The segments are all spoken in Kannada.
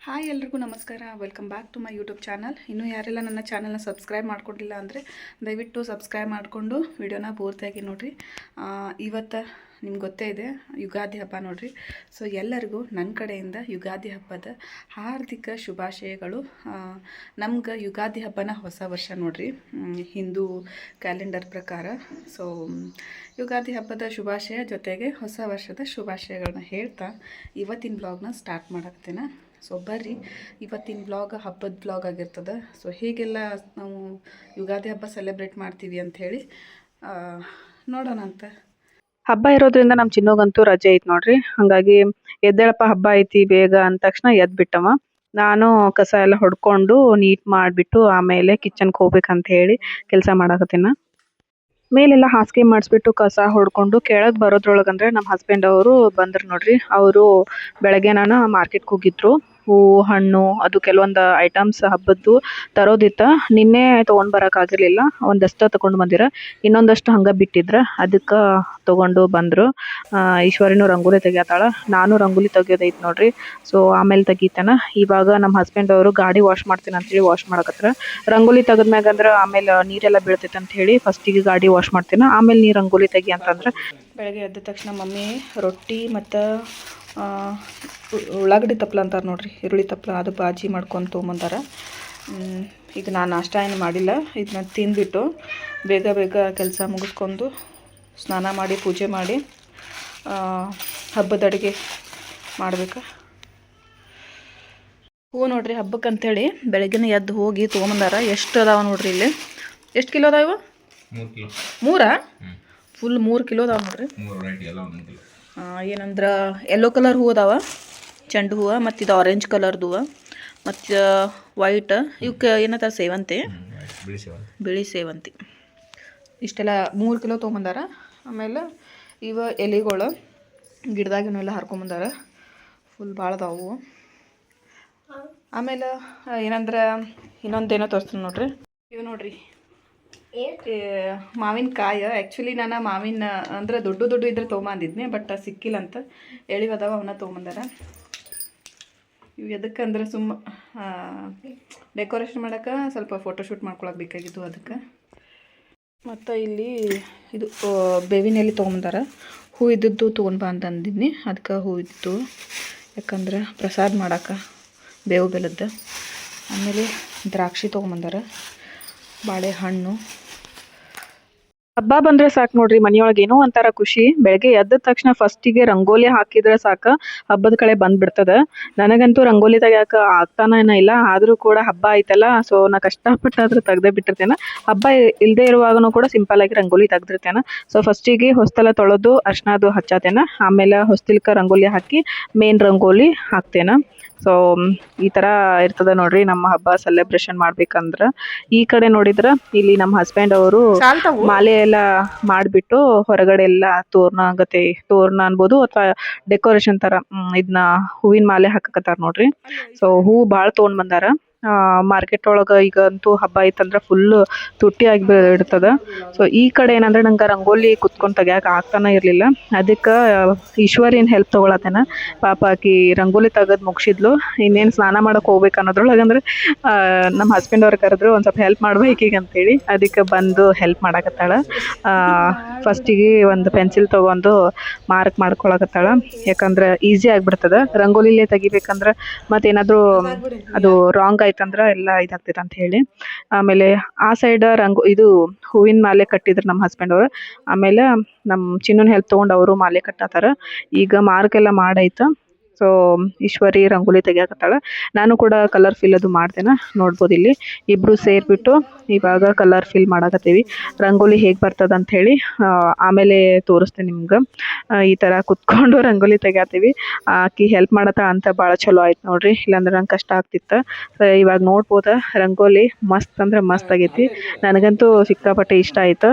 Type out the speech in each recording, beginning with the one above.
ಹಾಯ್ ಎಲ್ರಿಗೂ ನಮಸ್ಕಾರ. Welcome back to my YouTube channel. ಇನ್ನೂ ಯಾರೆಲ್ಲ ನನ್ನ ಚಾನಲ್ನ ಸಬ್ಸ್ಕ್ರೈಬ್ ಮಾಡ್ಕೊಂಡಿಲ್ಲ ಅಂದರೆ ದಯವಿಟ್ಟು ಸಬ್ಸ್ಕ್ರೈಬ್ ಮಾಡಿಕೊಂಡು ವಿಡಿಯೋನ ಪೂರ್ತಿಯಾಗಿ ನೋಡಿರಿ. ಇವತ್ತು ನಿಮ್ಗೆ ಗೊತ್ತೇ ಇದೆ ಯುಗಾದಿ ಹಬ್ಬ ನೋಡಿರಿ. ಸೊ ಎಲ್ಲರಿಗೂ ನನ್ನ ಕಡೆಯಿಂದ ಯುಗಾದಿ ಹಬ್ಬದ ಹಾರ್ದಿಕ ಶುಭಾಶಯಗಳು. ನಮ್ಗೆ ಯುಗಾದಿ ಹಬ್ಬನ ಹೊಸ ವರ್ಷ ನೋಡಿರಿ, ಹಿಂದೂ ಕ್ಯಾಲೆಂಡರ್ ಪ್ರಕಾರ. ಸೊ ಯುಗಾದಿ ಹಬ್ಬದ ಶುಭಾಶಯ ಜೊತೆಗೆ ಹೊಸ ವರ್ಷದ ಶುಭಾಶಯಗಳನ್ನ ಹೇಳ್ತಾ ಇವತ್ತಿನ ಬ್ಲಾಗ್ನ ಸ್ಟಾರ್ಟ್ ಮಾಡಾಕ್ತೇನೆ. ಸೊ ಬರ್ರಿ, ಇವತ್ತಿನ ಬ್ಲಾಗ್ ಹಬ್ಬದ ಬ್ಲಾಗ್ ಆಗಿರ್ತದೆ. ಸೊ ಹೇಗೆಲ್ಲ ನಾವು ಯುಗಾದಿ ಹಬ್ಬ ಸೆಲೆಬ್ರೇಟ್ ಮಾಡ್ತೀವಿ ಅಂಥೇಳಿ ನೋಡೋಣ ಅಂತ. ಹಬ್ಬ ಇರೋದ್ರಿಂದ ನಮ್ಮ ಚಿನ್ನೋಗಂತೂ ರಜೆ ಐತಿ ನೋಡ್ರಿ. ಹಂಗಾಗಿ ಎದ್ದೇಳಪ್ಪ ಹಬ್ಬ ಐತಿ ಬೇಗ ಅಂದ ತಕ್ಷಣ ಎದ್ದು ಬಿಟ್ಟವ. ನಾನು ಕಸ ಎಲ್ಲ ಹೊಡ್ಕೊಂಡು ನೀಟ್ ಮಾಡಿಬಿಟ್ಟು ಆಮೇಲೆ ಕಿಚನ್ಗೆ ಹೋಗ್ಬೇಕಂತ ಹೇಳಿ ಕೆಲಸ ಮಾಡಾಕತ್ತೀನ. ಮೇಲೆಲ್ಲ ಹಾಸಿಗೆ ಮಾಡಿಸ್ಬಿಟ್ಟು ಕಸ ಹೊಡ್ಕೊಂಡು ಕೆಳಗೆ ಬರೋದ್ರೊಳಗಂದ್ರೆ ನಮ್ಮ ಹಸ್ಬೆಂಡ್ ಅವರು ಬಂದ್ರು ನೋಡ್ರಿ. ಅವರು ಬೆಳಗ್ಗೆ ನಾನು ಮಾರ್ಕೆಟ್ಗೆ ಹೋಗಿದ್ರು. ಹೂವು ಹಣ್ಣು ಅದು ಕೆಲವೊಂದು ಐಟಮ್ಸ್ ಹಬ್ಬದ್ದು ತರೋದಿತ್ತ. ನಿನ್ನೆ ತೊಗೊಂಡು ಬರೋಕ್ಕಾಗಿರ್ಲಿಲ್ಲ, ಒಂದಷ್ಟು ತೊಗೊಂಡು ಬಂದಿರ, ಇನ್ನೊಂದಷ್ಟು ಹಂಗೆ ಬಿಟ್ಟಿದ್ರ, ಅದಕ್ಕೆ ತೊಗೊಂಡು ಬಂದರು. ಈಶ್ವರಿನೂ ರಂಗೋಲಿ ತೆಗಿತಾಳ, ನಾನು ರಂಗೋಲಿ ತೆಗಿಯೋದೈತೆ ನೋಡ್ರಿ. ಸೊ ಆಮೇಲೆ ತೆಗಿತಾನ. ಇವಾಗ ನಮ್ಮ ಹಸ್ಬೆಂಡ್ ಅವರು ಗಾಡಿ ವಾಶ್ ಮಾಡ್ತೀನಿ ಅಂತೇಳಿ ವಾಶ್ ಮಾಡಕತ್ರ. ರಂಗೋಲಿ ತೆಗೆದ್ಮ್ಯಾಗಂದ್ರೆ ಆಮೇಲೆ ನೀರೆಲ್ಲ ಬೀಳ್ತೈತೆ ಅಂತ ಹೇಳಿ ಫಸ್ಟಿಗೆ ಗಾಡಿ ವಾಶ್ ಮಾಡ್ತೀನಿ, ಆಮೇಲೆ ನೀರು ರಂಗೋಲಿ ತೆಗಿ ಅಂತಂದ್ರೆ. ಬೆಳಗ್ಗೆ ಎದ್ದ ತಕ್ಷಣ ಮಮ್ಮಿ ರೊಟ್ಟಿ ಮತ್ತು ಉಳ್ಳಾಗಡ್ಡಿ ತಪ್ಪಲ ಅಂತಾರೆ ನೋಡ್ರಿ, ಈರುಳ್ಳಿ ತಪ್ಪಲ, ಅದು ಬಾಜಿ ಮಾಡ್ಕೊಂಡು ತೊಗೊಂಬಂದಾರ. ಈಗ ನಾನು ನಾಷ್ಟ ಏನು ಮಾಡಿಲ್ಲ, ಇದನ್ನ ತಿಂದ್ಬಿಟ್ಟು ಬೇಗ ಬೇಗ ಕೆಲಸ ಮುಗಿಸ್ಕೊಂಡು ಸ್ನಾನ ಮಾಡಿ ಪೂಜೆ ಮಾಡಿ ಹಬ್ಬದ ಅಡುಗೆ ಮಾಡ್ಬೇಕು. ಹೂವು ನೋಡ್ರಿ ಹಬ್ಬಕ್ಕೆ ಅಂಥೇಳಿ ಬೆಳಗ್ಗೆನೇ ಎದ್ದು ಹೋಗಿ ತೊಗೊಂಬಂದಾರ. ಎಷ್ಟು ಅದಾವ ನೋಡ್ರಿ ಇಲ್ಲಿ. ಎಷ್ಟು ಕಿಲೋ ಅದಾವ? 3 ಫುಲ್ 3 ಕಿಲೋ ಅದಾವ ನೋಡ್ರಿ. ಏನಂದ್ರೆ ಯೆಲ್ಲೋ ಕಲರ್ ಹೂವು ಅದಾವ, ಚೆಂಡು ಹೂವು, ಮತ್ತು ಇದು ಆರೆಂಜ್ ಕಲರ್ದು ಹೂವು, ಮತ್ತು ವೈಟ್, ಇವಕ್ಕೆ ಏನಂತಾರೆ ಸೇವಂತಿ, ಬಿಳಿ ಸೇವಂತಿ. ಇಷ್ಟೆಲ್ಲ 3 ಕಿಲೋ ತೊಗೊಂಬಂದಾರ. ಆಮೇಲೆ ಇವ ಎಲೆಗಳು ಗಿಡದಾಗಿನೆಲ್ಲ ಹರ್ಕೊಂಬಂದಾರ, ಫುಲ್ ಭಾಳ ಅದಾವು. ಆಮೇಲೆ ಏನಂದ್ರೆ ಇನ್ನೊಂದೇನೋ ತೋರಿಸ್ತೀನಿ ನೋಡ್ರಿ. ಇವು ನೋಡ್ರಿ ಮಾವಿನಕಾಯಿ. ಆ್ಯಕ್ಚುಲಿ ನಾನು ಮಾವಿನ ಅಂದ್ರೆ ದೊಡ್ಡ ಇದ್ರೆ ತೊಗೊಂಬಂದಿದ್ನಿ, ಬಟ್ ಸಿಕ್ಕಿಲ್ಲ ಅಂತ ಎಳಿವದಾವ, ಅವನ್ನ ತೊಗೊಂಬಂದಾರ. ಇವು ಎದಕ್ಕಂದ್ರೆ ಸುಮ್ಮ ಡೆಕೋರೇಷನ್ ಮಾಡೋಕೆ, ಸ್ವಲ್ಪ ಫೋಟೋಶೂಟ್ ಮಾಡ್ಕೊಳಕ್ಕೆ ಬೇಕಾಗಿದ್ದು ಅದಕ್ಕೆ. ಮತ್ತು ಇಲ್ಲಿ ಇದು ಬೇವಿನ ಎಲೆ ತೊಗೊಂಬಂದಾರ. ಹೂ ಇದ್ದದ್ದು ತೊಗೊಂಡು ಬಾ ಅಂತ ಅಂದಿದ್ನಿ, ಅದಕ್ಕೆ ಹೂ ಇದ್ದು, ಯಾಕಂದ್ರೆ ಪ್ರಸಾದ ಮಾಡೋಕೆ ಬೇವು ಬೆಲ್ಲದ್ದು. ಆಮೇಲೆ ದ್ರಾಕ್ಷಿ ತೊಗೊಂಬಂದಾರ, ಬಾಳೆಹಣ್ಣು. ಹಬ್ಬ ಬಂದ್ರೆ ಸಾಕು ನೋಡ್ರಿ, ಮನೆಯೊಳಗೆ ಏನೋ ಒಂಥರ ಖುಷಿ. ಬೆಳಗ್ಗೆ ಎದ್ದ ತಕ್ಷಣ ಫಸ್ಟಿಗೆ ರಂಗೋಲಿ ಹಾಕಿದ್ರೆ ಸಾಕು, ಹಬ್ಬದ ಕಡೆ ಬಂದ್ಬಿಡ್ತದ. ನನಗಂತೂ ರಂಗೋಲಿ ತೆಗಿಯಾಕ ಆಗ್ತಾನೇನ ಇಲ್ಲ, ಆದರೂ ಕೂಡ ಹಬ್ಬ ಐತಲ್ಲ, ಸೊ ನಾ ಕಷ್ಟಪಟ್ಟಾದ್ರೂ ತೆಗ್ದೇ ಬಿಟ್ಟಿರ್ತೇನೆ. ಹಬ್ಬ ಇಲ್ಲದೆ ಇರುವಾಗನೂ ಕೂಡ ಸಿಂಪಲ್ ಆಗಿ ರಂಗೋಲಿ ತೆಗ್ದಿರ್ತೇನೆ. ಸೊ ಫಸ್ಟಿಗೆ ಹೊಸ್ತಲ ತೊಳೆದು ಅರ್ಶಿನದು ಹಚ್ಚತೇನೆ, ಆಮೇಲೆ ಹೊಸ್ತಿಲ್ಕ ರಂಗೋಲಿ ಹಾಕಿ ಮೇನ್ ರಂಗೋಲಿ ಹಾಕ್ತೇನೆ. ಸೊ ಈ ಥರ ಇರ್ತದೆ ನೋಡ್ರಿ ನಮ್ಮ ಹಬ್ಬ ಸೆಲೆಬ್ರೇಷನ್ ಮಾಡ್ಬೇಕಂದ್ರೆ. ಈ ಕಡೆ ನೋಡಿದ್ರೆ ಇಲ್ಲಿ ನಮ್ಮ ಹಸ್ಬೆಂಡ್ ಅವರು ಮಾಲೆ ಎಲ್ಲ ಮಾಡಿಬಿಟ್ಟು ಹೊರಗಡೆ ಎಲ್ಲ ತೋರಣ ಅನ್ಬೋದು ಅಥವಾ ಡೆಕೋರೇಷನ್ ಥರ ಇದನ್ನ ಹೂವಿನ ಮಾಲೆ ಹಾಕಕತ್ತಾರ ನೋಡ್ರಿ. ಸೊ ಹೂ ಭಾಳ ತೊಗೊಂಡು ಬಂದಾರ. ಮಾರ್ಕೆಟ್ ಒಳಗೆ ಈಗಂತೂ ಹಬ್ಬ ಐತಂದ್ರೆ ಫುಲ್ ತುಟ್ಟಿ ಆಗಿ ಇರ್ತದ. ಸೊ ಈ ಕಡೆ ಏನಂದ್ರೆ ನಂಗೆ ರಂಗೋಲಿ ಕುತ್ಕೊಂಡು ತೆಗಿಯಕ್ಕೆ ಆಗ್ತಾನೆ ಇರಲಿಲ್ಲ, ಅದಕ್ಕೆ ಈಶ್ವರಿನ ಹೆಲ್ಪ್ ತೊಗೊಳತ್ತೇನೆ. ಪಾಪ ಆಕಿ ರಂಗೋಲಿ ತೆಗೆದು ಮುಗಿಸಿದ್ಲು, ಇನ್ನೇನು ಸ್ನಾನ ಮಾಡೋಕೆ ಹೋಗ್ಬೇಕು ಅನ್ನೋದ್ರೊಳಗೆ ಅಂದ್ರೆ ನಮ್ಮ ಹಸ್ಬೆಂಡ್ ಅವ್ರು ಕರೆದ್ರು ಒಂದು ಸ್ವಲ್ಪ ಹೆಲ್ಪ್ ಮಾಡ್ಬೇಕೀಗ ಅಂತೇಳಿ, ಅದಕ್ಕೆ ಬಂದು ಹೆಲ್ಪ್ ಮಾಡಕತ್ತಾಳ. ಫಸ್ಟಿಗೆ ಒಂದು ಪೆನ್ಸಿಲ್ ತೊಗೊಂಡು ಮಾರ್ಕ್ ಮಾಡ್ಕೊಳಕತ್ತಾಳ, ಯಾಕಂದ್ರೆ ಈಸಿ ಆಗಿಬಿಡ್ತದೆ. ರಂಗೋಲಿಲೇ ತೆಗಿಬೇಕಂದ್ರೆ ಮತ್ತೇನಾದರೂ ಅದು ರಾಂಗ್ ಆಯ್ತಂದ್ರೆ ಎಲ್ಲ ಇದಾಗ್ತೈತೆ ಅಂತ ಹೇಳಿ. ಆಮೇಲೆ ಆ ಸೈಡ್ ಇದು ಹೂವಿನ ಮಾಲೆ ಕಟ್ಟಿದ್ರು ನಮ್ಮ ಹಸ್ಬೆಂಡ್ ಅವರು. ಆಮೇಲೆ ನಮ್ಮ ಚಿನ್ನನ ಹೆಲ್ಪ್ ತೊಗೊಂಡು ಅವರು ಮಾಲೆ ಕಟ್ಟತ್ತಾರ. ಈಗ ಮಾರ್ಕ್ ಎಲ್ಲ ಮಾಡೈತೆ. ಸೊ ಈಶ್ವರಿ ರಂಗೋಲಿ ತೆಗಿಯಾಕತ್ತಾಳ, ನಾನು ಕೂಡ ಕಲರ್ ಫಿಲ್ ಅದು ಮಾಡ್ತೇನೆ. ನೋಡ್ಬೋದು ಇಲ್ಲಿ ಇಬ್ಬರು ಸೇರಿಬಿಟ್ಟು ಇವಾಗ ಕಲರ್ ಫಿಲ್ ಮಾಡಕತ್ತೀವಿ. ರಂಗೋಲಿ ಹೇಗೆ ಬರ್ತದೆ ಅಂಥೇಳಿ ಆಮೇಲೆ ತೋರಿಸ್ತೇನೆ ನಿಮ್ಗೆ. ಈ ಥರ ಕುತ್ಕೊಂಡು ರಂಗೋಲಿ ತೆಗಿಯಾತೀವಿ. ಆಕಿ ಹೆಲ್ಪ್ ಮಾಡತ್ತ ಅಂತ ಭಾಳ ಚಲೋ ಆಯ್ತು ನೋಡ್ರಿ, ಇಲ್ಲಾಂದ್ರೆ ನಂಗೆ ಕಷ್ಟ ಆಗ್ತಿತ್ತು. ಇವಾಗ ನೋಡ್ಬೋದ ರಂಗೋಲಿ ಮಸ್ತ್ ಅಂದ್ರೆ ಮಸ್ತ್ ಆಗೈತಿ. ನನಗಂತೂ ಸಿಕ್ಕಾಪಟ್ಟೆ ಇಷ್ಟ ಆಯ್ತು.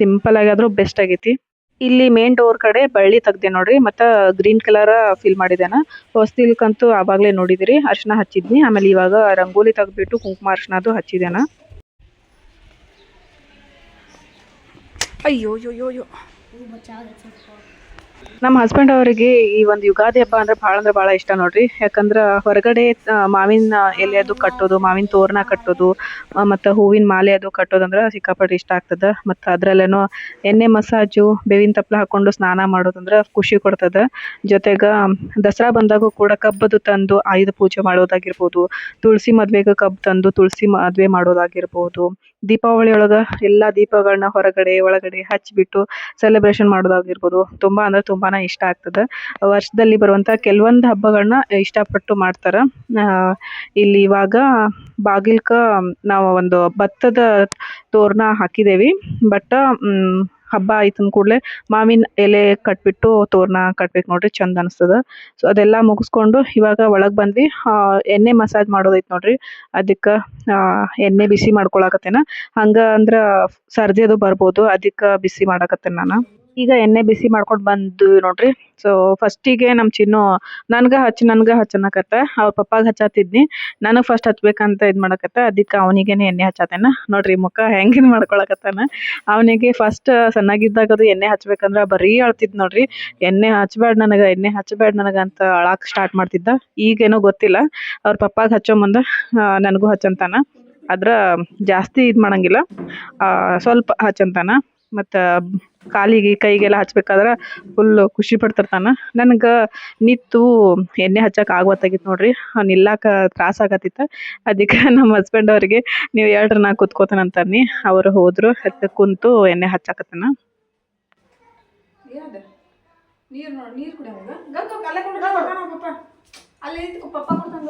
ಸಿಂಪಲ್ ಆಗಿದ್ರೂ ಬೆಸ್ಟ್ ಆಗೈತಿ. ಇಲ್ಲಿ ಮೇನ್ ಡೋರ್ ಕಡೆ ಬಳ್ಳಿ ತೆಗ್ದೆ ನೋಡ್ರಿ, ಮತ್ತು ಗ್ರೀನ್ ಕಲರ್ ಫಿಲ್ ಮಾಡಿದ್ದೇನೆ. ಹೊಸ್ತಿಲ್ಕಂತೂ ಆವಾಗಲೇ ನೋಡಿದಿರಿ ಅರ್ಶಿನ ಹಚ್ಚಿದ್ನಿ. ಆಮೇಲೆ ಇವಾಗ ರಂಗೋಲಿ ತೆಗ್ದ್ಬಿಟ್ಟು ಕುಂಕುಮ ಅರ್ಶಿನದು ಹಚ್ಚಿದ್ದೇನೆ. ಅಯ್ಯೋ ಯೋ ಯೋ ಯೋ ನಮ್ಮ ಹಸ್ಬೆಂಡ್ ಅವರಿಗೆ ಈ ಒಂದು ಯುಗಾದಿ ಹಬ್ಬ ಅಂದ್ರೆ ಭಾಳ ಇಷ್ಟ ನೋಡ್ರಿ. ಯಾಕಂದ್ರೆ ಹೊರಗಡೆ ಮಾವಿನ ಎಲೆ ಅದು ಕಟ್ಟೋದು, ಮಾವಿನ ತೋರಣ ಕಟ್ಟೋದು, ಮತ್ತು ಹೂವಿನ ಮಾಲೆ ಅದು ಕಟ್ಟೋದಂದ್ರೆ ಸಿಕ್ಕಾಪಟ್ಟೆ ಇಷ್ಟ ಆಗ್ತದೆ. ಮತ್ತು ಅದರಲ್ಲೇನೋ ಎಣ್ಣೆ ಮಸಾಜು, ಬೇವಿನ ತಪ್ಪಲ ಹಾಕೊಂಡು ಸ್ನಾನ ಮಾಡೋದಂದ್ರೆ ಖುಷಿ ಕೊಡ್ತದೆ. ಜೊತೆಗೆ ದಸರಾ ಬಂದಾಗೂ ಕೂಡ ಕಬ್ಬದು ತಂದು ಆಯುಧ ಪೂಜೆ ಮಾಡೋದಾಗಿರ್ಬೋದು, ತುಳಸಿ ಮದ್ವೆಗೆ ಕಬ್ಬು ತಂದು ತುಳಸಿ ಮದ್ವೆ ಮಾಡೋದಾಗಿರ್ಬೋದು, ದೀಪಾವಳಿ ಒಳಗೆ ಎಲ್ಲ ದೀಪಗಳನ್ನ ಹೊರಗಡೆ ಒಳಗಡೆ ಹಚ್ಚಿಬಿಟ್ಟು ಸೆಲೆಬ್ರೇಷನ್ ಮಾಡೋದಾಗಿರ್ಬೋದು, ತುಂಬ ಅಂದ್ರೆ ತುಂಬಾನೇ ಇಷ್ಟ ಆಗ್ತದೆ. ವರ್ಷದಲ್ಲಿ ಬರುವಂಥ ಕೆಲವೊಂದು ಹಬ್ಬಗಳನ್ನ ಇಷ್ಟಪಟ್ಟು ಮಾಡ್ತಾರೆ. ಇಲ್ಲಿ ಇವಾಗ ಬಾಗಿಲ್ಕ ನಾವು ಒಂದು ಭತ್ತದ ತೋರಣ ಹಾಕಿದೇವಿ. ಬಟ್ ಹಬ್ಬ ಆಯ್ತಂದ ಕೂಡಲೇ ಮಾವಿನ ಎಲೆ ಕಟ್ಬಿಟ್ಟು ತೋರಣ ಕಟ್ಬೇಕು ನೋಡ್ರಿ, ಚಂದ ಅನಿಸ್ತದ. ಸೊ ಅದೆಲ್ಲ ಮುಗಿಸ್ಕೊಂಡು ಇವಾಗ ಒಳಗೆ ಬಂದ್ವಿ. ಎಣ್ಣೆ ಮಸಾಜ್ ಮಾಡೋದೈತೆ ನೋಡ್ರಿ, ಅದಕ್ಕೆ ಎಣ್ಣೆ ಬಿಸಿ ಮಾಡ್ಕೊಳಕತ್ತೇನ. ಹಂಗ ಅಂದ್ರೆ ಸರ್ದಿ ಅದು ಬರ್ಬೋದು, ಅದಕ್ಕೆ ಬಿಸಿ ಮಾಡಕತ್ತೇನೆ ನಾನು. ಈಗ ಎಣ್ಣೆ ಬಿಸಿ ಮಾಡ್ಕೊಂಡು ಬಂದು ನೋಡ್ರಿ. ಸೊ ಫಸ್ಟಿಗೆ ನಮ್ಮ ಚಿನ್ನು ನನ್ಗೆ ಹಚ್ಚನಕತ್ತ, ಅವ್ರ ಪಪ್ಪಾಗೆ ಹಚ್ಚಾತಿದ್ನಿ. ನನಗೆ ಫಸ್ಟ್ ಹಚ್ಬೇಕಂತ ಇದು ಮಾಡಕತ್ತ, ಅದಕ್ಕೆ ಅವನಿಗೇನೆ ಎಣ್ಣೆ ಹಚ್ಚಾತೇನ ನೋಡ್ರಿ. ಮುಖ ಹೆಂಗಿನ್ ಮಾಡ್ಕೊಳಕತ್ತಾನ. ಅವನಿಗೆ ಫಸ್ಟ್ ಸಣ್ಣಾಗಿದ್ದಾಗ ಅದು ಎಣ್ಣೆ ಹಚ್ಬೇಕಂದ್ರೆ ಬರೀ ಅಳ್ತಿದ್ ನೋಡ್ರಿ. ಎಣ್ಣೆ ಹಚ್ಬೇಡ ನನಗೆ ಅಂತ ಅಳಾಕ್ ಸ್ಟಾರ್ಟ್ ಮಾಡ್ತಿದ್ದ. ಈಗೇನೋ ಗೊತ್ತಿಲ್ಲ, ಅವ್ರ ಪಪ್ಪಾಗೆ ಹಚ್ಚೋ ಮುಂದೆ ನನಗೂ ಹಚ್ಚಂತಾನ. ಆದ್ರೆ ಜಾಸ್ತಿ ಇದು ಮಾಡಂಗಿಲ್ಲ, ಸ್ವಲ್ಪ ಹಚ್ಚಂತಾನ. ಮತ್ತು ಕಾಲಿಗೆ ಕೈಗೆಲ್ಲ ಹಚ್ಬೇಕಾದ್ರೆ ಫುಲ್ ಖುಷಿ ಪಡ್ತಿರ್ತಾನ. ನನಗೆ ನಿಂತು ಎಣ್ಣೆ ಹಚ್ಚಕ್ಕೆ ಆಗವತ್ತಾಗಿತ್ತು ನೋಡ್ರಿ, ನಿಲ್ಲಕ್ಕೆ ತ್ರಾಸ ಆಗತ್ತಿತ್ತು. ಅದಕ್ಕೆ ನಮ್ಮ ಹಸ್ಬೆಂಡ್ ಅವ್ರಿಗೆ ನೀವು ಹೇಳ್ರಿ ನಾ ಕೂತ್ಕೋತಾನೆ ಅಂತಾನೆ. ಅವರು ಹೋದ್ರು, ಕುಂತು ಎಣ್ಣೆ ಹಚ್ಚಾಕತ್ತಾನ. ನೀರು ನೋಡಿ, ನೀರು ಕುಡಿಯೋಂಗ ಗಂಗು ಅಲ್ಲೇ ಕೊಡು ಪಪ್ಪ, ಅಲ್ಲೇ ಇತ್ತು ಪಪ್ಪ ಕೊಡ್ತಾನೆ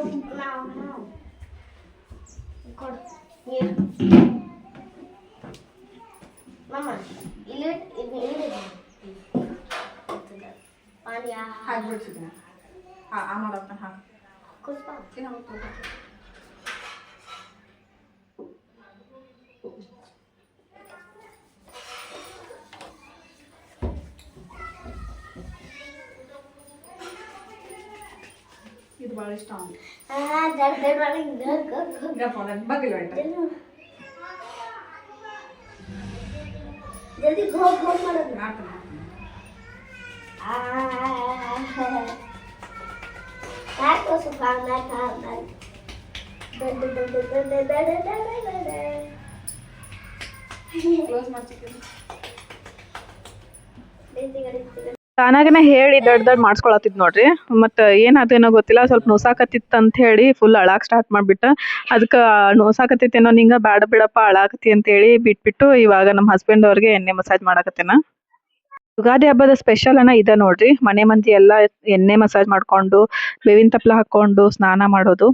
ಕೊಡು ನೀರು. ಮಮ್ಮ ಇಲ್ಲಿ ಪಾನಿ ಹಾಕ್ಬಿಡ್ತಿದ್ದೆ. ಹಾಂ ಮಾಡತ್ತ ಹಾಂ ಕುಸ್ಪ ಇದು ಭಾಳ ಇಷ್ಟ ಅವನು. ಬಗ್ಗಿಲ್ಲ ಜಲ್ದಿ ಘೋಗ್ ಮಾಡೋದು. ಯಾಕೆ ಸ್ವಲ್ಪ ಕ್ಲೋಸ್ ಮಾಡ್ತಿದ್ದೀನಿ. ತಾನಾಗನೇ ಹೇಳಿ ದೊಡ್ಡ ಮಾಡಿಸ್ಕೊಳತ್ತಿದ್ ನೋಡ್ರಿ. ಮತ್ತು ಏನಾದೇನೋ ಗೊತ್ತಿಲ್ಲ, ಸ್ವಲ್ಪ ನೋಸಾಕತ್ತಿತ್ತು ಅಂತ ಹೇಳಿ ಫುಲ್ ಅಳಾಕ್ ಸ್ಟಾರ್ಟ್ ಮಾಡಿಬಿಟ್ಟ. ಅದಕ್ಕೆ ನೋಸಾಕತ್ತಿತ್ತೇನೋ ನಿಂಗೆ ಬೇಡ ಬಿಡಪ್ಪ ಅಳಾಕತ್ತಿ ಅಂತೇಳಿ ಬಿಟ್ಬಿಟ್ಟು ಇವಾಗ ನಮ್ಮ ಹಸ್ಬೆಂಡ್ ಅವ್ರಿಗೆ ಎಣ್ಣೆ ಮಸಾಜ್ ಮಾಡಕತ್ತೇನ. ಯುಗಾದಿ ಹಬ್ಬದ ಸ್ಪೆಷಲ್ ಇದೆ ನೋಡ್ರಿ. ಮನೆ ಮಂದಿ ಎಲ್ಲ ಎಣ್ಣೆ ಮಸಾಜ್ ಮಾಡ್ಕೊಂಡು ಬೇವಿನ ತಪ್ಪಲ ಹಾಕೊಂಡು ಸ್ನಾನ ಮಾಡೋದು.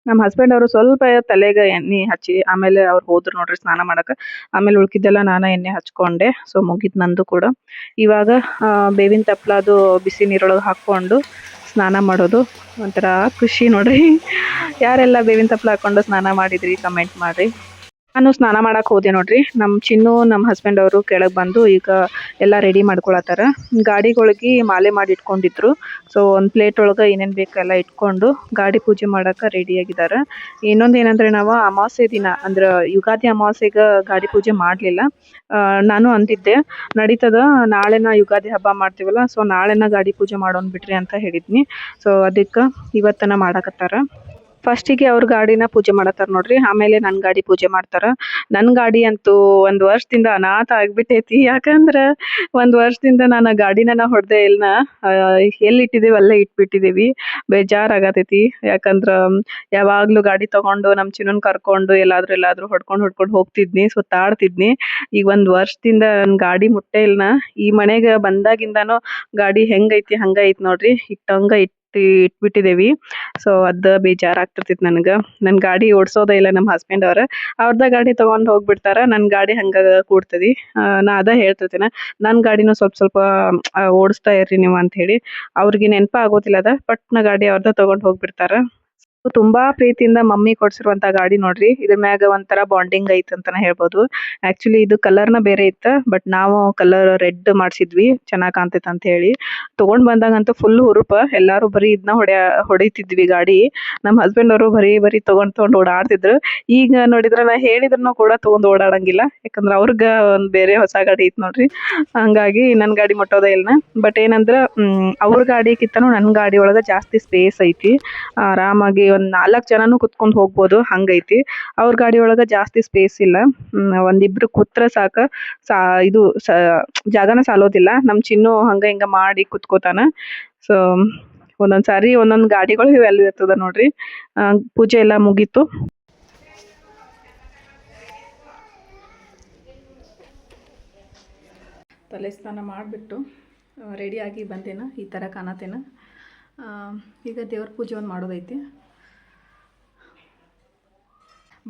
ನಮ್ಮ ಹಸ್ಬೆಂಡ್ ಅವರು ಸ್ವಲ್ಪ ತಲೆಗೆ ಎಣ್ಣೆ ಹಚ್ಚಿ ಆಮೇಲೆ ಅವ್ರು ಹೋದ್ರು ನೋಡ್ರಿ ಸ್ನಾನ ಮಾಡಕ್ಕೆ. ಆಮೇಲೆ ಉಳ್ಕಿದ್ದೆಲ್ಲ ನಾನು ಎಣ್ಣೆ ಹಚ್ಕೊಂಡೆ. ಸೊ ಮುಗಿದ್ ನಂದು ಕೂಡ. ಇವಾಗ ಬೇವಿನ ತಪ್ಪಲದು ಬಿಸಿ ನೀರೊಳಗೆ ಹಾಕ್ಕೊಂಡು ಸ್ನಾನ ಮಾಡೋದು ಒಂಥರ ಖುಷಿ ನೋಡ್ರಿ. ಯಾರೆಲ್ಲ ಬೇವಿನ ತಪ್ಪಲ ಹಾಕ್ಕೊಂಡು ಸ್ನಾನ ಮಾಡಿದ್ರಿ ಕಮೆಂಟ್ ಮಾಡಿರಿ. ನಾನು ಸ್ನಾನ ಮಾಡಕ್ಕೆ ಹೋದೆ ನೋಡ್ರಿ. ನಮ್ಮ ಚಿನ್ನು ನಮ್ಮ ಹಸ್ಬೆಂಡ್ ಅವರು ಕೆಳಗೆ ಬಂದು ಈಗ ಎಲ್ಲ ರೆಡಿ ಮಾಡ್ಕೊಳತ್ತಾರ. ಗಾಡಿಗಳಿಗೆ ಮಾಲೆ ಮಾಡಿ ಇಟ್ಕೊಂಡಿದ್ರು. ಸೊ ಒಂದು ಪ್ಲೇಟ್ ಒಳಗೆ ಏನೇನು ಬೇಕು ಎಲ್ಲ ಇಟ್ಕೊಂಡು ಗಾಡಿ ಪೂಜೆ ಮಾಡಕ್ಕೆ ರೆಡಿಯಾಗಿದ್ದಾರೆ. ಇನ್ನೊಂದು ಏನಂದ್ರೆ ನಾವು ಅಮಾವಾಸ್ಯೆ ದಿನ ಅಂದ್ರೆ ಯುಗಾದಿ ಅಮಾವಾಸ್ಯೆಗೆ ಗಾಡಿ ಪೂಜೆ ಮಾಡಲಿಲ್ಲ. ನಾನು ಅಂತಿದ್ದೆ ನಡೀತದ, ನಾಳೆನ ಯುಗಾದಿ ಹಬ್ಬ ಮಾಡ್ತೀವಲ್ಲ, ಸೊ ನಾಳೆನ ಗಾಡಿ ಪೂಜೆ ಮಾಡೋನ್ ಬಿಡ್ರಿ ಅಂತ ಹೇಳಿದ್ನಿ. ಸೊ ಅದಕ್ಕೆ ಇವತ್ತನ ಮಾಡಾಕತ್ತಾರ. ಫಸ್ಟಿಗೆ ಅವ್ರ ಗಾಡಿನ ಪೂಜೆ ಮಾಡತ್ತಾರ ನೋಡ್ರಿ, ಆಮೇಲೆ ನನ್ನ ಗಾಡಿ ಪೂಜೆ ಮಾಡ್ತಾರ. ನನ್ನ ಗಾಡಿ ಅಂತೂ ಒಂದು ವರ್ಷದಿಂದ ಅನಾಥ ಆಗ್ಬಿಟ್ಟೈತಿ. ಯಾಕಂದ್ರೆ ಒಂದು ವರ್ಷದಿಂದ ನಾನು ಗಾಡಿನ ಹೊಡೆದೇ ಇಲ್ಲ. ಎಲ್ಲಿ ಇಟ್ಟಿದ್ದೀವಿ ಅಲ್ಲೇ ಇಟ್ಬಿಟ್ಟಿದ್ದೀವಿ. ಬೇಜಾರಾಗತೈತಿ. ಯಾಕಂದ್ರೆ ಯಾವಾಗಲೂ ಗಾಡಿ ತಗೊಂಡು ನಮ್ಮ ಚಿನ್ನನ್ ಕರ್ಕೊಂಡು ಎಲ್ಲಾದ್ರೂ ಹೊಡ್ಕೊಂಡು ಹೋಗ್ತಿದ್ನಿ, ಸುತ್ತಾಡ್ತಿದ್ನಿ. ಈಗ ಒಂದು ವರ್ಷದಿಂದ ನನ್ನ ಗಾಡಿ ಮುಟ್ಟೇ ಇಲ್ಲ. ಈ ಮನೆಗೆ ಬಂದಾಗಿಂದಾನು ಗಾಡಿ ಹೆಂಗೈತಿ ಹಂಗೈತಿ ನೋಡ್ರಿ, ಇಟ್ಬಿಟ್ಟಿದ್ದೇವಿ. ಸೊ ಅದ ಬೇಜಾರಾಗ್ತಿರ್ತೈತಿ ನನಗೆ. ನನ್ನ ಗಾಡಿ ಓಡಿಸೋದೇ ಇಲ್ಲ ನಮ್ಮ ಹಸ್ಬೆಂಡ್ ಅವ್ರದ ಗಾಡಿ ತಗೊಂಡು ಹೋಗ್ಬಿಡ್ತಾರ. ನನ್ನ ಗಾಡಿ ಹಂಗ ಕೂಡ್ತದಿ. ನಾ ಅದ ಹೇಳ್ತಿರ್ತೀನಿ, ನನ್ನ ಗಾಡಿನೂ ಸ್ವಲ್ಪ ಓಡಿಸ್ತಾ ಇರ್ರಿ ನೀವು ಅಂತ ಹೇಳಿ. ಅವ್ರಿಗೆ ನೆನಪ ಆಗೋದಿಲ್ಲ ಅದ, ಪಟ್ನ ಗಾಡಿ ಅವ್ರದ ತಗೊಂಡು ಹೋಗ್ಬಿಡ್ತಾರ. ತುಂಬಾ ಪ್ರೀತಿಯಿಂದ ಮಮ್ಮಿ ಕೊಡ್ಸಿರುವಂತ ಗಾಡಿ ನೋಡ್ರಿ. ಇದ್ರ ಮ್ಯಾಗ ಒಂಥರ ಬಾಂಡಿಂಗ್ ಐತ್ ಅಂತಾನೆ ಹೇಳ್ಬೋದು. ಆಕ್ಚುಲಿ ಇದು ಕಲರ್ನ ಬೇರೆ ಇತ್ತ, ಬಟ್ ನಾವು ಕಲರ್ ರೆಡ್ ಮಾಡ್ಸಿದ್ವಿ ಚೆನ್ನಾಗ್ ಕಾಣ್ತೈತೆ ಅಂತ ಹೇಳಿ. ತಗೊಂಡ್ ಬಂದಾಗಂತೂ ಫುಲ್ ಹುರುಪ, ಎಲ್ಲಾರು ಬರೀ ಇದನ್ನ ಹೊಡಿತಿದ್ವಿ ಗಾಡಿ. ನಮ್ಮ ಹಸ್ಬೆಂಡ್ ಅವರು ಬರೀ ತಗೊಂಡ್ ಓಡಾಡ್ತಿದ್ರು. ಈಗ ನೋಡಿದ್ರ ನಾ ಹೇಳಿದ್ರನು ಕೂಡ ತಗೊಂಡ್ ಓಡಾಡಂಗಿಲ್ಲ, ಯಾಕಂದ್ರ ಅವ್ರಗ ಒಂದ್ ಬೇರೆ ಹೊಸ ಗಾಡಿ ಐತ್ ನೋಡ್ರಿ. ಹಂಗಾಗಿ ನನ್ ಗಾಡಿ ಮುಟ್ಟೋದೇ ಇಲ್ಲ. ಬಟ್ ಏನಂದ್ರ ಅವ್ರ ಗಾಡಿಗಿಂತನೂ ನನ್ ಗಾಡಿ ಒಳಗ ಜಾಸ್ತಿ ಸ್ಪೇಸ್ ಐತಿ. ಆರಾಮಾಗಿ ಒಂದ್ 4 ಜನನು ಕುತ್ಕೊಂಡ್ ಹೋಗ್ಬೋದು ಹಂಗೈತಿ. ಅವ್ರ ಗಾಡಿ ಒಳಗ ಜಾಸ್ತಿ ಸ್ಪೇಸ್ ಇಲ್ಲ. ಒಂದಿಬ್ರು ಕೂತ್ರ ಸಾಕ, ಇದು ಜಾಗನ ಸಾಲೋದಿಲ್ಲ. ನಮ್ ಚಿನ್ನು ಹಂಗ ಹಿಂಗ ಮಾಡಿ ಕುತ್ಕೋತಾನ. ಸೊ ಒಂದೊಂದ್ಸಾರಿ ಒಂದೊಂದ್ ಗಾಡಿಗಳು ವ್ಯಾಲ್ಯೂ ಇರ್ತದ ನೋಡ್ರಿ. ಪೂಜೆ ಎಲ್ಲ ಮುಗೀತು. ತಲೆ ಸ್ನಾನ ಮಾಡಿಬಿಟ್ಟು ರೆಡಿಯಾಗಿ ಬಂದೇನ, ಈ ಥರ ಕಾಣತ್ತೇನ. ಈಗ ದೇವ್ರ ಪೂಜೆ ಒಂದು ಮಾಡೋದೈತಿ.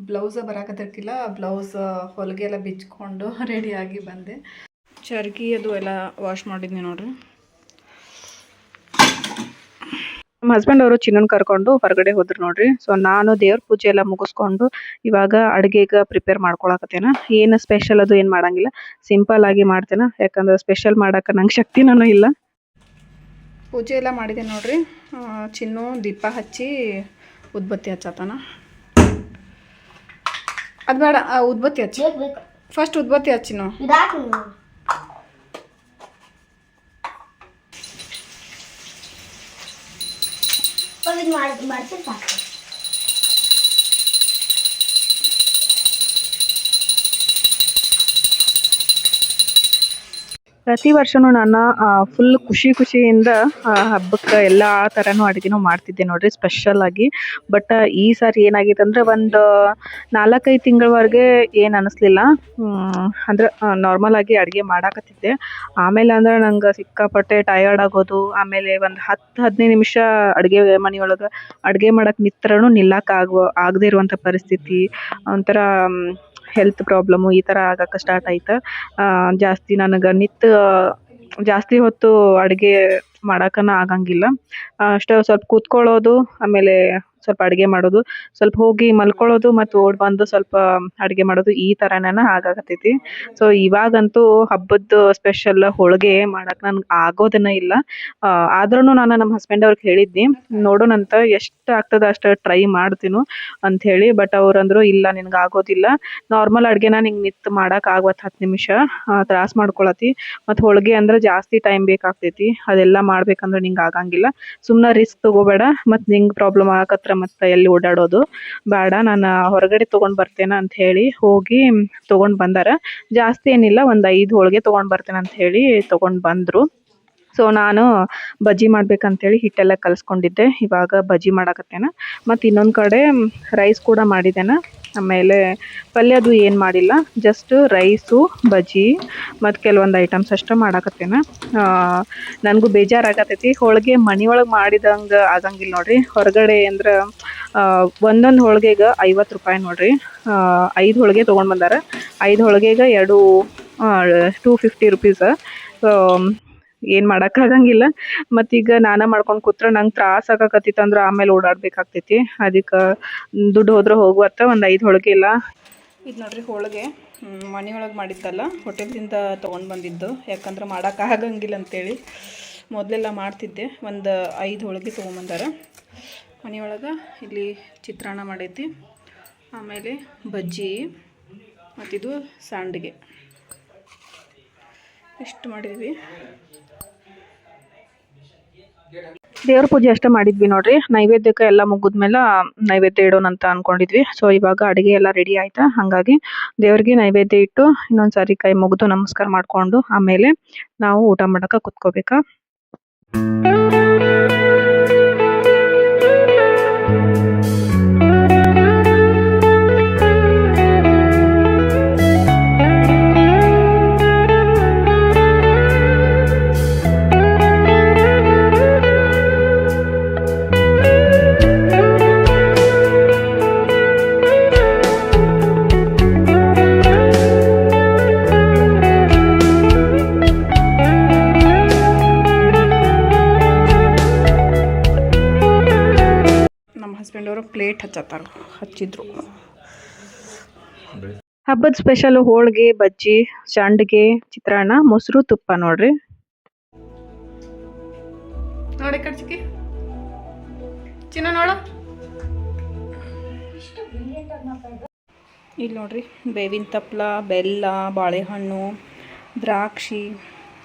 ಬ್ಲೌಸ ಬರಾಕತ್ತಿರ್ಕಿಲ್ಲ, ಬ್ಲೌಸ್ ಹೊಲಿಗೆ ಎಲ್ಲ ಬಿಚ್ಕೊಂಡು ರೆಡಿಯಾಗಿ ಬಂದೆ. ಚರ್ಗಿ ಅದು ಎಲ್ಲ ವಾಶ್ ಮಾಡಿದ್ನಿ ನೋಡ್ರಿ. ನಮ್ಮ ಹಸ್ಬೆಂಡ್ ಅವರು ಚಿನ್ನನ್ ಕರ್ಕೊಂಡು ಹೊರಗಡೆ ಹೋದ್ರು ನೋಡ್ರಿ. ಸೊ ನಾನು ದೇವ್ರ ಪೂಜೆ ಎಲ್ಲ ಮುಗಿಸ್ಕೊಂಡು ಇವಾಗ ಅಡುಗೆಗೆ ಪ್ರಿಪೇರ್ ಮಾಡ್ಕೊಳಕತ್ತೇನ. ಏನು ಸ್ಪೆಷಲ್ ಅದು ಏನು ಮಾಡಂಗಿಲ್ಲ, ಸಿಂಪಲ್ ಆಗಿ ಮಾಡ್ತೇನೆ. ಯಾಕಂದ್ರೆ ಸ್ಪೆಷಲ್ ಮಾಡಕ್ಕೆ ನಂಗೆ ಶಕ್ತಿನೂ ಇಲ್ಲ. ಪೂಜೆ ಎಲ್ಲ ಮಾಡಿದೆ ನೋಡ್ರಿ. ಚಿನ್ನು ದೀಪ ಹಚ್ಚಿ ಉದ್ಬತ್ತಿ ಹಚ್ಚತಾನ. ಅದು ಬೇಡ, ಉದ್ಬತ್ತಿ ಹಚ್ಚಿ ಫಸ್ಟ್. ಉದ್ಬತ್ತಿ ಹಚ್ಚಿನು. ಮಾಡ್ತೀನಿ ಸಾಕು. ಪ್ರತಿ ವರ್ಷನೂ ನಾನು ಫುಲ್ ಖುಷಿಯಿಂದ ಹಬ್ಬಕ್ಕೆ ಎಲ್ಲ ಥರನೂ ಅಡುಗೆನೂ ಮಾಡ್ತಿದ್ದೆ ನೋಡ್ರಿ, ಸ್ಪೆಷಲ್ ಆಗಿ. ಬಟ್ ಈ ಸಾರಿ ಏನಾಗಿತ್ತು ಅಂದರೆ ಒಂದು 4-5 ತಿಂಗಳವರೆಗೆ ಏನು ಅನ್ನಿಸ್ಲಿಲ್ಲ. ಅಂದ್ರೆ ನಾರ್ಮಲ್ ಆಗಿ ಅಡುಗೆ ಮಾಡಾಕತ್ತಿದ್ದೆ. ಆಮೇಲೆ ಅಂದ್ರೆ ನಂಗೆ ಸಿಕ್ಕಾಪಟ್ಟೆ ಟಯರ್ಡ್ ಆಗೋದು. ಆಮೇಲೆ ಒಂದು 10-15 ನಿಮಿಷ ಅಡುಗೆ ಮನೆಯೊಳಗೆ ಅಡುಗೆ ಮಾಡಕ್ಕೆ ನಿಂತ್ರನೂ ಆಗದೇ ಇರುವಂಥ ಪರಿಸ್ಥಿತಿ. ಒಂಥರ ಹೆಲ್ತ್ ಪ್ರಾಬ್ಲಮ್ಮು ಈ ಥರ ಆಗಕ್ಕೆ ಸ್ಟಾರ್ಟ್ ಆಯ್ತು. ಜಾಸ್ತಿ ನನಗೆ ಜಾಸ್ತಿ ಹೊತ್ತು ಅಡುಗೆ ಮಾಡಕ್ಕನ ಆಗಂಗಿಲ್ಲ. ಅಷ್ಟೇ ಸ್ವಲ್ಪ ಕೂತ್ಕೊಳ್ಳೋದು, ಆಮೇಲೆ ಸ್ವಲ್ಪ ಅಡುಗೆ ಮಾಡೋದು, ಸ್ವಲ್ಪ ಹೋಗಿ ಮಲ್ಕೊಳ್ಳೋದು, ಮತ್ತು ಓಡಿ ಬಂದು ಸ್ವಲ್ಪ ಅಡುಗೆ ಮಾಡೋದು, ಈ ಥರನೇ ಆಗಾಕತ್ತೈತಿ. ಸೊ ಇವಾಗಂತೂ ಹಬ್ಬದ ಸ್ಪೆಷಲ್ ಹೋಳಿಗೆ ಮಾಡಕ್ಕೆ ನನ್ಗೆ ಆಗೋದನ್ನ ಇಲ್ಲ. ಆದ್ರೂ ನಾನು ನಮ್ಮ ಹಸ್ಬೆಂಡ್ ಅವ್ರಿಗೆ ಹೇಳಿದ್ನಿ, ನೋಡೋಣಂತ ಎಷ್ಟು ಆಗ್ತದೆ ಅಷ್ಟು ಟ್ರೈ ಮಾಡ್ತೀನಿ ಅಂತ ಹೇಳಿ. ಬಟ್ ಅವ್ರಂದ್ರು ಇಲ್ಲ, ನಿನ್ಗೆ ಆಗೋದಿಲ್ಲ. ನಾರ್ಮಲ್ ಅಡುಗೆನ ನಿಂಗೆ ನಿಂತು ಮಾಡಕ್ಕೆ ಆಗುವತ್ತು 10 ನಿಮಿಷ, ತ್ರಾಸ ಮಾಡ್ಕೊಳತಿ. ಮತ್ತು ಹೋಳಿಗೆ ಅಂದ್ರೆ ಜಾಸ್ತಿ ಟೈಮ್ ಬೇಕಾಗ್ತೈತಿ. ಅದೆಲ್ಲ ಮಾಡ್ಬೇಕಂದ್ರೆ ನಿಂಗೆ ಆಗಂಗಿಲ್ಲ. ಸುಮ್ಮನೆ ರಿಸ್ಕ್ ತಗೋಬೇಡ, ಮತ್ತು ನಿಂಗೆ ಪ್ರಾಬ್ಲಮ್ ಆಗಕತ್ರ ಮತ್ತು ಎಲ್ಲಿ ಓಡಾಡೋದು ಬೇಡ, ನಾನು ಹೊರಗಡೆ ತೊಗೊಂಡು ಬರ್ತೇನೆ ಅಂತ ಹೇಳಿ ಹೋಗಿ ತೊಗೊಂಡು ಬಂದಾರ. ಜಾಸ್ತಿ ಏನಿಲ್ಲ, ಒಂದು 5 ಹೋಳಿಗೆ ತೊಗೊಂಡು ಬರ್ತೇನೆ ಅಂತ ಹೇಳಿ ತೊಗೊಂಡು ಬಂದರು. ಸೊ ನಾನು ಬಜ್ಜಿ ಮಾಡ್ಬೇಕಂತೇಳಿ ಹಿಟ್ಟೆಲ್ಲ ಕಲಿಸ್ಕೊಂಡಿದ್ದೆ. ಇವಾಗ ಬಜ್ಜಿ ಮಾಡಾಕತ್ತೇನೆ. ಮತ್ತು ಇನ್ನೊಂದು ಕಡೆ ರೈಸ್ ಕೂಡ ಮಾಡಿದ್ದೇನೆ. ಆಮೇಲೆ ಪಲ್ಯದು ಏನು ಮಾಡಿಲ್ಲ, ಜಸ್ಟ್ ರೈಸು, ಬಜ್ಜಿ ಮತ್ತು ಕೆಲವೊಂದು ಐಟಮ್ಸ್ ಅಷ್ಟೇ ಮಾಡಾಕತ್ತೇನೆ. ನನಗೂ ಬೇಜಾರಾಗತ್ತೈತಿ. ಹೋಳಿಗೆ ಮನೆಯೊಳಗೆ ಮಾಡಿದಂಗೆ ಆಗಂಗಿಲ್ಲ ನೋಡ್ರಿ. ಹೊರಗಡೆ ಅಂದ್ರೆ ಒಂದೊಂದು ಹೋಳಿಗೆಗೆ 50 ರೂಪಾಯಿ ನೋಡ್ರಿ. 5 ಹೋಳಿಗೆ ತೊಗೊಂಡು ಬಂದಾರ. 5 ಹೋಳಿಗೆಗೆ 250 ರುಪೀಸ್. ಸೊ ಏನು ಮಾಡೋಕ್ಕಾಗಂಗಿಲ್ಲ. ಮತ್ತೀಗ ನಾನೇ ಮಾಡ್ಕೊಂಡು ಕೂತ್ರೆ ನಂಗೆ ತ್ರಾಸ ಆಗಾಕತ್ತಿತ್ತು ಅಂದ್ರೆ ಆಮೇಲೆ ಓಡಾಡ್ಬೇಕಾಗ್ತೈತಿ. ಅದಕ್ಕೆ ದುಡ್ಡು ಹೋದ್ರೆ ಹೋಗುವತ್ತ ಒಂದು 5 ಹೋಳಿಗೆ ಇಲ್ಲ ಇದು ನೋಡ್ರಿ ಹೋಳಿಗೆ ಮನೆಯೊಳಗೆ ಮಾಡಿದ್ದಲ್ಲ, ಹೋಟೆಲ್ದಿಂದ ತೊಗೊಂಡು ಬಂದಿದ್ದು. ಯಾಕಂದ್ರೆ ಮಾಡೋಕ್ಕಾಗಂಗಿಲ್ಲ ಅಂತೇಳಿ ಮೊದಲೆಲ್ಲ ಮಾಡ್ತಿದ್ದೆ. ಒಂದು 5 ಹೋಳಿಗೆ ತೊಗೊಂಬಂದಾರ ಮನೆಯೊಳಗೆ. ಇಲ್ಲಿ ಚಿತ್ರಾನ್ನ ಮಾಡೈತಿ, ಆಮೇಲೆ ಬಜ್ಜಿ, ಮತ್ತಿದು ಸಂಡಿಗೆ, ಇಷ್ಟು ಮಾಡಿದ್ವಿ. ದೇವ್ರ ಪೂಜೆ ಅಷ್ಟೇ ಮಾಡಿದ್ವಿ ನೋಡ್ರಿ. ನೈವೇದ್ಯಕ್ಕೆ ಎಲ್ಲ ಮುಗಿದ್ಮೇಲೆ ನೈವೇದ್ಯ ಇಡೋಣ ಅಂತ ಅನ್ಕೊಂಡಿದ್ವಿ. ಸೊ ಇವಾಗ ಅಡುಗೆ ಎಲ್ಲ ರೆಡಿ ಆಯ್ತಾ, ಹಾಗಾಗಿ ದೇವ್ರಿಗೆ ನೈವೇದ್ಯ ಇಟ್ಟು ಇನ್ನೊಂದ್ಸರಿ ಕೈ ಮುಗಿದು ನಮಸ್ಕಾರ ಮಾಡಿಕೊಂಡು ಆಮೇಲೆ ನಾವು ಊಟ ಮಾಡೋಕೆ ಕುತ್ಕೋಬೇಕಾ. ಹಸ್ಬೆಂಡವರು ಪ್ಲೇಟ್ ಹಚ್ಚಿದ್ರು. ಹಬ್ಬದ ಸ್ಪೆಷಲ್ ಹೋಳಿಗೆ, ಬಜ್ಜಿ, ಸಂಡಿಗೆ, ಚಿತ್ರಾನ್ನ, ಮೊಸರು, ತುಪ್ಪ ನೋಡ್ರಿ. ನೋಡಿ ಕಡ್ಚಿಕ್ಕಿ ಚಿನ್ನ ನೋಡ. ಇಲ್ಲಿ ನೋಡ್ರಿ ಬೇವಿನ ತಪ್ಪಲ, ಬೆಲ್ಲ, ಬಾಳೆಹಣ್ಣು, ದ್ರಾಕ್ಷಿ,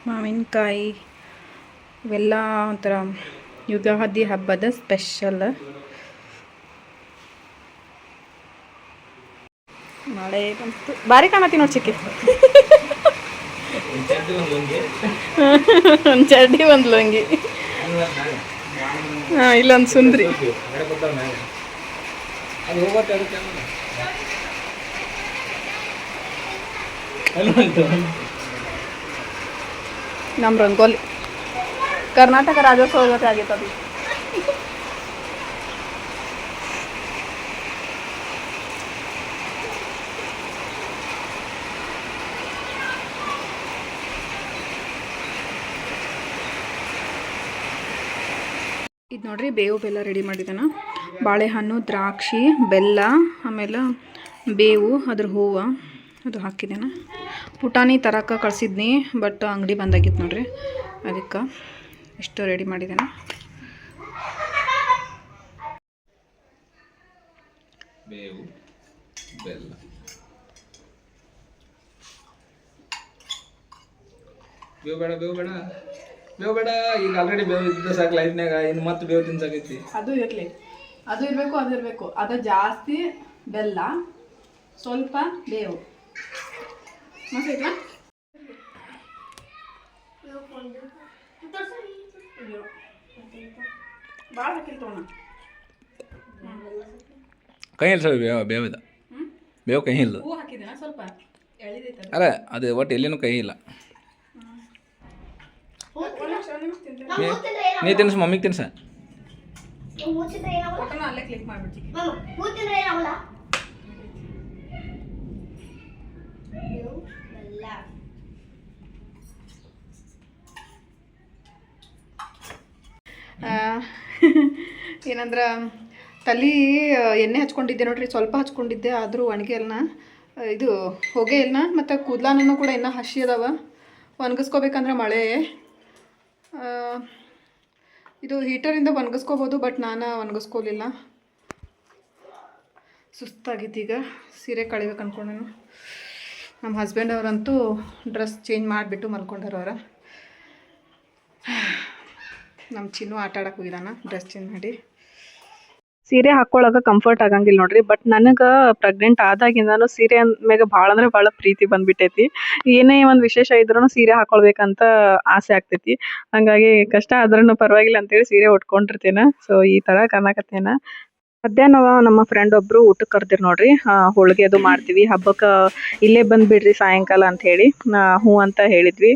ಮಾವಿನಕಾಯಿ, ಇವೆಲ್ಲ ಒಂಥರ ಯುಗಾದಿ ಹಬ್ಬದ ಸ್ಪೆಷಲ್. ಮಳೆ ಬಂತು, ಭಾರಿ ಕಾಣತಿ ನೋಡಿ ಚಿಕ್ಕಿ. ಒಂದು ಚಡ್ಡಿ, ಒಂದು ಲುಂಗಿ, ಹಾಂ, ಇಲ್ಲೊಂದು ಸುಂದ್ರಿ. ನಮ್ಮ ರಂಗೋಲಿ ಕರ್ನಾಟಕ ರಾಜ್ಯೋತ್ಸವ ಜೊತೆ ಆಗೈತೆ ಅದು. ಇದು ನೋಡ್ರಿ ಬೇವು ಬೆಲ್ಲ ರೆಡಿ ಮಾಡಿದ್ದಾನ. ಬಾಳೆಹಣ್ಣು, ದ್ರಾಕ್ಷಿ, ಬೆಲ್ಲ, ಆಮೇಲೆ ಬೇವು, ಅದ್ರ ಹೂವು ಅದು ಹಾಕಿದ್ದೇನೆ. ಪುಟಾಣಿ ತರಕ ಕಳಿಸಿದ್ನಿ, ಬಟ್ ಅಂಗಡಿ ಬಂದಾಗಿತ್ತು ನೋಡ್ರಿ, ಅದಕ್ಕೆ ಇಷ್ಟು ರೆಡಿ ಮಾಡಿದ್ದೇನೆ. ಬೇವು ಬೆಲ್ಲ, ಬೇವು ಬೇಡ, ಬೇವು ಬೇಡ, ಬೇವು ಬೇಡ. ಈಗ ಆಲ್ರೆಡಿ ಬೇವು ಇದ್ದ ಸಾಕು ಲೈಫ್ನಾಗ, ಇನ್ನು ಮತ್ತೆ ಬೇವು ತಿನ್ಸಾಕೈತಿ. ಅದು ಇರಲಿ, ಅದು ಇರಬೇಕು, ಅದು ಇರಬೇಕು. ಅದು ಜಾಸ್ತಿ ಬೆಲ್ಲ, ಸ್ವಲ್ಪ ಬೇವು, ಮತ್ತೆ ಭಾಳ ಹಾಕಿಲ್ ತೊಗೊಳ. ಕೈ ಇಲ್ಲ ಸರ್, ಬೇವಿದ ಬೇವು ಕೈ ಇಲ್ಲ. ಹೂ ಹಾಕಿದ್ದೇನೆ ಸ್ವಲ್ಪ ಎಳಿದೈತೆ. ಅಲ್ಲ, ಅದು ಒಟ್ಟು ಎಲ್ಲಿನೂ ಕೈ ಇಲ್ಲ. ನೀ ತಿನ್ಸ, ಮಮ್ಮಿಗೆ ತಿನ್ಸ. ಅಲ್ಲೇ ಕ್ಲಿಕ್ ಮಾಡಿಬಿಡ್ತೀವಿ. ಏನಂದ್ರೆ ತಲೆ ಎಣ್ಣೆ ಹಚ್ಕೊಂಡಿದ್ದೆ ನೋಡ್ರಿ, ಸ್ವಲ್ಪ ಹಚ್ಕೊಂಡಿದ್ದೆ. ಆದರೂ ಒಣಗೆ ಎಲ್ಲ ಇದು ಹೊಗೆ ಇಲ್ಲ, ಮತ್ತು ಕೂದಲಾನು ಕೂಡ ಇನ್ನೂ ಹಸಿ ಅದಾವ. ಒಣಗಿಸ್ಕೋಬೇಕಂದ್ರೆ ಮಳೆ ಇದು ಹೀಟರಿಂದ ಒಣಗಿಸ್ಕೋಬೋದು, ಬಟ್ ನಾನು ಒಣಗಿಸ್ಕೋಲಿಲ್ಲ. ಸುಸ್ತಾಗಿತ್ತು. ಈಗ ಸೀರೆ ಕಳಿಬೇಕು ಅಂದ್ಕೊಂಡೇನು. ನಮ್ಮ ಹಸ್ಬೆಂಡ್ ಅವರಂತೂ ಡ್ರೆಸ್ ಚೇಂಜ್ ಮಾಡಿಬಿಟ್ಟು ಮಲ್ಕೊಂಡಾರ. ಅವ್ರ ನಮ್ಮ ಚಿನ್ನು ಆಟ ಆಡಕ್ಕೆ ಹೋಗಿದ್ದಾನ ಡ್ರೆಸ್ ಚೇಂಜ್ ಮಾಡಿ. ಸೀರೆ ಹಾಕೊಳ್ಳಾಗ ಕಂಫರ್ಟ್ ಆಗಂಗಿಲ್ಲ ನೋಡ್ರಿ. ಬಟ್ ನನಗೆ ಪ್ರೆಗ್ನೆಂಟ್ ಆದಾಗಿಂದಾನು ಸೀರೆ ಮ್ಯಾಗ ಭಾಳ ಅಂದ್ರೆ ಭಾಳ ಪ್ರೀತಿ ಬಂದ್ಬಿಟ್ಟೈತಿ. ಏನೇ ಒಂದು ವಿಶೇಷ ಇದ್ರೂ ಸೀರೆ ಹಾಕೊಳ್ಬೇಕಂತ ಆಸೆ ಆಗ್ತೈತಿ. ಹಂಗಾಗಿ ಕಷ್ಟ ಆದ್ರೂ ಪರವಾಗಿಲ್ಲ ಅಂತೇಳಿ ಸೀರೆ ಉಟ್ಕೊಂಡಿರ್ತೇನೆ. ಸೊ ಈ ಥರ ಕಾಣಕತ್ತೇನೆ. ಮಧ್ಯಾಹ್ನ ನಮ್ಮ ಫ್ರೆಂಡ್ ಒಬ್ರು ಊಟಕ್ಕೆ ಕರ್ದಿರ್ ನೋಡ್ರಿ. ಹೋಳಿಗೆ ಅದು ಮಾಡ್ತೀವಿ ಹಬ್ಬಕ್ಕೆ, ಇಲ್ಲೇ ಬಂದುಬಿಡ್ರಿ ಸಾಯಂಕಾಲ ಅಂತ ಹೇಳಿ ಹ್ಞೂ ಅಂತ ಹೇಳಿದ್ವಿ.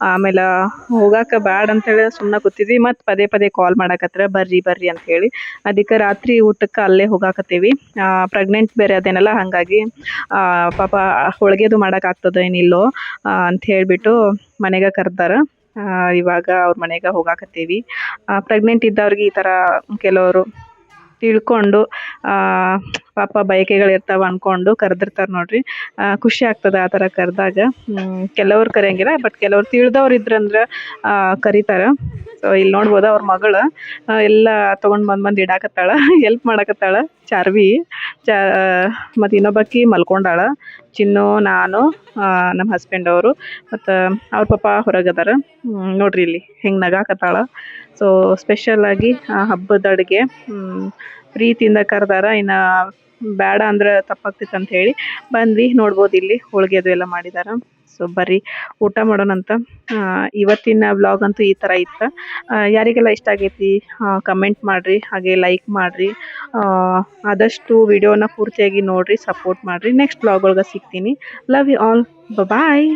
ಆಮೇಲೆ ಹೋಗಾಕ ಬ್ಯಾಡ ಅಂತೇಳಿ ಸುಮ್ಮನೆ ಕೂತಿದ್ವಿ. ಮತ್ತು ಪದೇ ಪದೇ ಕಾಲ್ ಮಾಡಕತ್ರ ಬರ್ರಿ ಬರ್ರಿ ಅಂತ ಹೇಳಿ. ಅದಕ್ಕೆ ರಾತ್ರಿ ಊಟಕ್ಕೆ ಅಲ್ಲೇ ಹೋಗಾಕತ್ತೀವಿ. ಪ್ರೆಗ್ನೆಂಟ್ ಬೇರೆ ಅದೇನಲ್ಲ, ಹಾಗಾಗಿ ಪಾಪ ಹೋಳಿಗೆದು ಮಾಡೋಕ್ಕಾಗ್ತದೆ ಏನಿಲ್ಲೋ ಅಂತ ಹೇಳಿಬಿಟ್ಟು ಮನೆಗೆ ಕರ್ದಾರ. ಇವಾಗ ಅವ್ರ ಮನೆಗೆ ಹೋಗಾಕತ್ತೀವಿ. ಪ್ರೆಗ್ನೆಂಟ್ ಇದ್ದವ್ರಿಗೆ ಈ ಥರ ಕೆಲವರು ತಿಳ್ಕೊಂಡು ಪಾಪ ಬಯಕೆಗಳಿರ್ತಾವ ಅಂದ್ಕೊಂಡು ಕರೆದಿರ್ತಾರೆ ನೋಡ್ರಿ. ಖುಷಿ ಆಗ್ತದೆ ಆ ಥರ ಕರೆದಾಗ. ಕೆಲವ್ರು ಕರೆಯಂಗಿಲ್ಲ, ಬಟ್ ಕೆಲವ್ರು ತಿಳಿದವ್ರು ಇದ್ರಂದ್ರೆ ಕರೀತಾರೆ. ಸೊ ಇಲ್ಲಿ ನೋಡ್ಬೋದು ಅವ್ರ ಮಗಳು ಎಲ್ಲ ತೊಗೊಂಡು ಬಂದು ಇಡಾಕತ್ತಾಳ, ಹೆಲ್ಪ್ ಮಾಡಕತ್ತಾಳ ಚಾರ್ವಿ. ಮತ್ತು ಇನ್ನೊಬ್ಬಾಕಿ ಮಲ್ಕೊಂಡಾಳ, ಚಿನ್ನು, ನಾನು, ನಮ್ಮ ಹಸ್ಬೆಂಡ್ ಅವರು ಮತ್ತು ಅವ್ರ ಪಾಪ ಹೊರಗದಾರ. ನೋಡ್ರಿ ಇಲ್ಲಿ ಹೆಂಗೆ ನಗಾಕತ್ತಾಳ. ಸೊ ಸ್ಪೆಷಲಾಗಿ ಹಬ್ಬದ ಅಡುಗೆ ಪ್ರೀತಿಯಿಂದ ಕರೆದಾರ. ಇನ್ನು ಬೇಡ ಅಂದ್ರೆ ತಪ್ಪಾಗ್ತಿತ್ತು ಅಂತ ಹೇಳಿ ಬಂದ್ವಿ. ನೋಡ್ಬೋದು ಇಲ್ಲಿ ಹೋಳಿಗೆ ಅದು ಎಲ್ಲ ಮಾಡಿದಾರ. ಸೊ ಬರ್ರಿ ಊಟ ಮಾಡೋಣಂತ. ಇವತ್ತಿನ ವ್ಲಾಗ್ ಅಂತೂ ಈ ಥರ ಇತ್ತು. ಯಾರಿಗೆಲ್ಲ ಇಷ್ಟ ಆಗೈತಿ ಕಮೆಂಟ್ ಮಾಡಿರಿ, ಹಾಗೆ ಲೈಕ್ ಮಾಡಿರಿ. ಆದಷ್ಟು ವಿಡಿಯೋನ ಪೂರ್ತಿಯಾಗಿ ನೋಡಿರಿ, ಸಪೋರ್ಟ್ ಮಾಡಿರಿ. ನೆಕ್ಸ್ಟ್ ವ್ಲಾಗ್ ಒಳಗೆ ಸಿಗ್ತೀನಿ. Love you all, bye.